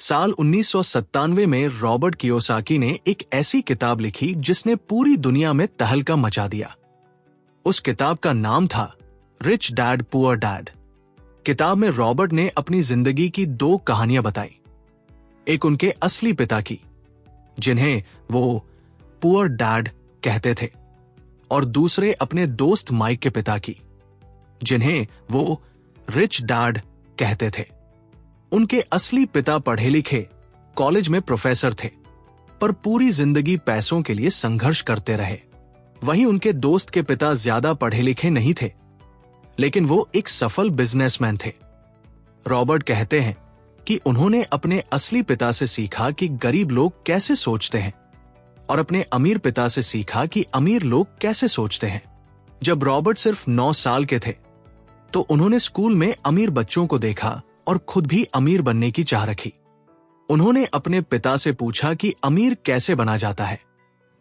साल 1997 में Robert Kiyosaki ने एक ऐसी किताब लिखी जिसने पूरी दुनिया में तहलका मचा दिया। उस किताब का नाम था रिच डैड पुअर डैड। किताब में रॉबर्ट ने अपनी जिंदगी की दो कहानियां बताई, एक उनके असली पिता की जिन्हें वो पुअर डैड कहते थे, और दूसरे अपने दोस्त माइक के पिता की जिन्हें वो रिच डैड कहते थे। उनके असली पिता पढ़े लिखे कॉलेज में प्रोफेसर थे, पर पूरी जिंदगी पैसों के लिए संघर्ष करते रहे। वहीं उनके दोस्त के पिता ज्यादा पढ़े लिखे नहीं थे, लेकिन वो एक सफल बिजनेसमैन थे। रॉबर्ट कहते हैं कि उन्होंने अपने असली पिता से सीखा कि गरीब लोग कैसे सोचते हैं, और अपने अमीर पिता से सीखा कि अमीर लोग कैसे सोचते हैं। जब रॉबर्ट सिर्फ 9 साल के थे तो उन्होंने स्कूल में अमीर बच्चों को देखा और खुद भी अमीर बनने की चाह रखी। उन्होंने अपने पिता से पूछा कि अमीर कैसे बना जाता है,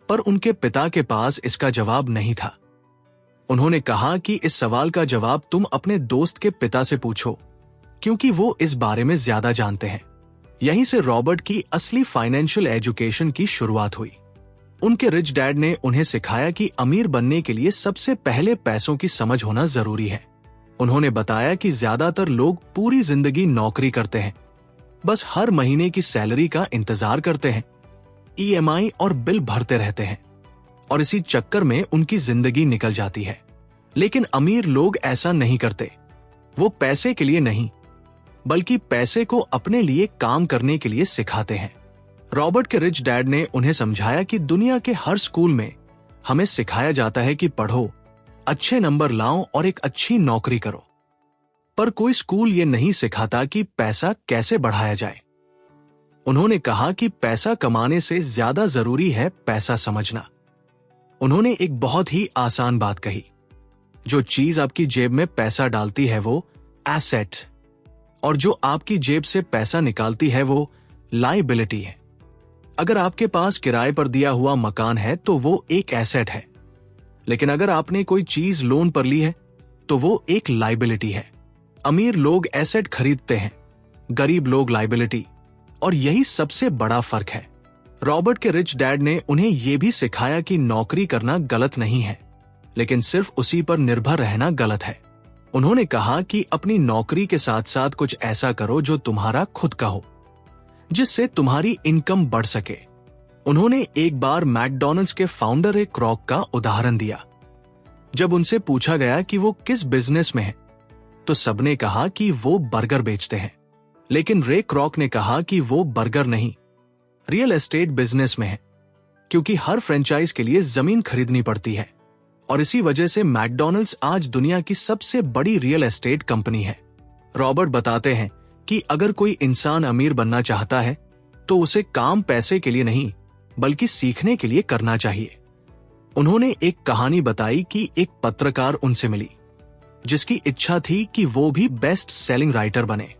पर उनके पिता के पास इसका जवाब नहीं था। उन्होंने कहा कि इस सवाल का जवाब तुम अपने दोस्त के पिता से पूछो, क्योंकि वो इस बारे में ज्यादा जानते हैं। यहीं से रॉबर्ट की असली फाइनेंशियल एजुकेशन की शुरुआत हुई। उनके रिच डैड ने उन्हें सिखाया कि अमीर बनने के लिए सबसे पहले पैसों की समझ होना जरूरी है। उन्होंने बताया कि ज्यादातर लोग पूरी जिंदगी नौकरी करते हैं, बस हर महीने की सैलरी का इंतजार करते हैं, EMI और बिल भरते रहते हैं, और इसी चक्कर में उनकी जिंदगी निकल जाती है। लेकिन अमीर लोग ऐसा नहीं करते। वो पैसे के लिए नहीं, बल्कि पैसे को अपने लिए काम करने के लिए सिखाते हैं। रॉबर्ट के रिच डैड ने उन्हें समझाया कि दुनिया के हर स्कूल में हमें सिखाया जाता है कि पढ़ो, अच्छे नंबर लाओ और एक अच्छी नौकरी करो, पर कोई स्कूल ये नहीं सिखाता कि पैसा कैसे बढ़ाया जाए। उन्होंने कहा कि पैसा कमाने से ज्यादा जरूरी है पैसा समझना। उन्होंने एक बहुत ही आसान बात कही, जो चीज आपकी जेब में पैसा डालती है वो एसेट, और जो आपकी जेब से पैसा निकालती है वो लायबिलिटी है। अगर आपके पास किराए पर दिया हुआ मकान है तो वो एक एसेट है, लेकिन अगर आपने कोई चीज लोन पर ली है तो वो एक लायबिलिटी है। अमीर लोग एसेट खरीदते हैं, गरीब लोग लायबिलिटी, और यही सबसे बड़ा फर्क है। रॉबर्ट के रिच डैड ने उन्हें यह भी सिखाया कि नौकरी करना गलत नहीं है, लेकिन सिर्फ उसी पर निर्भर रहना गलत है। उन्होंने कहा कि अपनी नौकरी के साथ साथ कुछ ऐसा करो जो तुम्हारा खुद का हो, जिससे तुम्हारी इनकम बढ़ सके। उन्होंने एक बार मैकडॉनल्ड्स के फाउंडर रे क्रॉक का उदाहरण दिया। जब उनसे पूछा गया कि वो किस बिजनेस में है, तो सबने कहा कि वो बर्गर बेचते हैं, लेकिन रे क्रॉक ने कहा कि वो बर्गर नहीं, रियल एस्टेट बिजनेस में है, क्योंकि हर फ्रेंचाइज के लिए जमीन खरीदनी पड़ती है, और इसी वजह से मैकडॉनल्ड्स आज दुनिया की सबसे बड़ी रियल एस्टेट कंपनी है। रॉबर्ट बताते हैं कि अगर कोई इंसान अमीर बनना चाहता है तो उसे काम पैसे के लिए नहीं, बल्कि सीखने के लिए करना चाहिए। उन्होंने एक कहानी बताई कि एक पत्रकार उनसे मिली जिसकी इच्छा थी कि वो भी बेस्ट सेलिंग राइटर बने।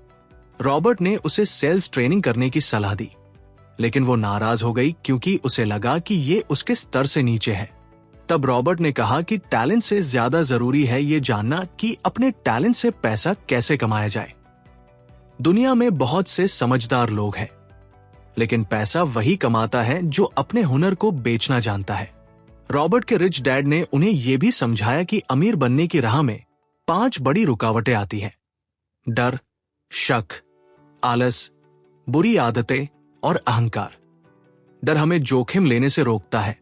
रॉबर्ट ने उसे सेल्स ट्रेनिंग करने की सलाह दी, लेकिन वो नाराज हो गई क्योंकि उसे लगा कि ये उसके स्तर से नीचे है। तब रॉबर्ट ने कहा कि टैलेंट से ज्यादा जरूरी है ये जानना कि अपने टैलेंट से पैसा कैसे कमाया जाए। दुनिया में बहुत से समझदार लोग हैं, लेकिन पैसा वही कमाता है जो अपने हुनर को बेचना जानता है। रॉबर्ट के रिच डैड ने उन्हें यह भी समझाया कि अमीर बनने की राह में 5 बड़ी रुकावटें आती हैं: डर, शक, आलस, बुरी आदतें और अहंकार। डर हमें जोखिम लेने से रोकता है,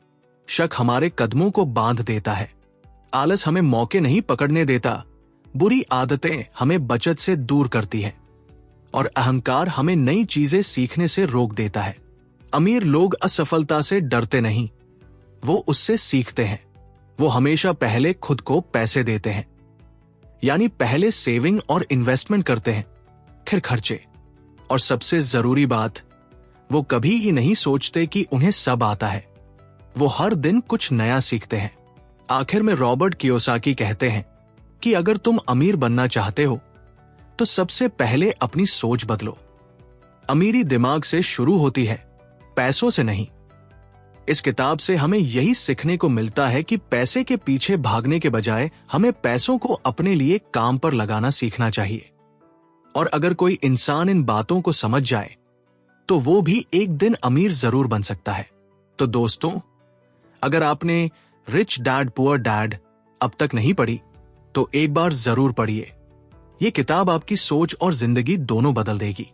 शक हमारे कदमों को बांध देता है, आलस हमें मौके नहीं पकड़ने देता, बुरी आदतें हमें बचत से दूर करती हैं, और अहंकार हमें नई चीजें सीखने से रोक देता है। अमीर लोग असफलता से डरते नहीं, वो उससे सीखते हैं। वो हमेशा पहले खुद को पैसे देते हैं, यानी पहले सेविंग और इन्वेस्टमेंट करते हैं, फिर खर्चे, और सबसे जरूरी बात, वो कभी ही नहीं सोचते कि उन्हें सब आता है। वो हर दिन कुछ नया सीखते हैं। आखिर में रॉबर्ट कियोसाकी कहते हैं कि अगर तुम अमीर बनना चाहते हो तो सबसे पहले अपनी सोच बदलो। अमीरी दिमाग से शुरू होती है, पैसों से नहीं। इस किताब से हमें यही सीखने को मिलता है कि पैसे के पीछे भागने के बजाय हमें पैसों को अपने लिए काम पर लगाना सीखना चाहिए। और अगर कोई इंसान इन बातों को समझ जाए तो वो भी एक दिन अमीर जरूर बन सकता है। तो दोस्तों, अगर आपने रिच डैड पुअर डैड अब तक नहीं पढ़ी तो एक बार जरूर पढ़िए। ये किताब आपकी सोच और जिंदगी दोनों बदल देगी।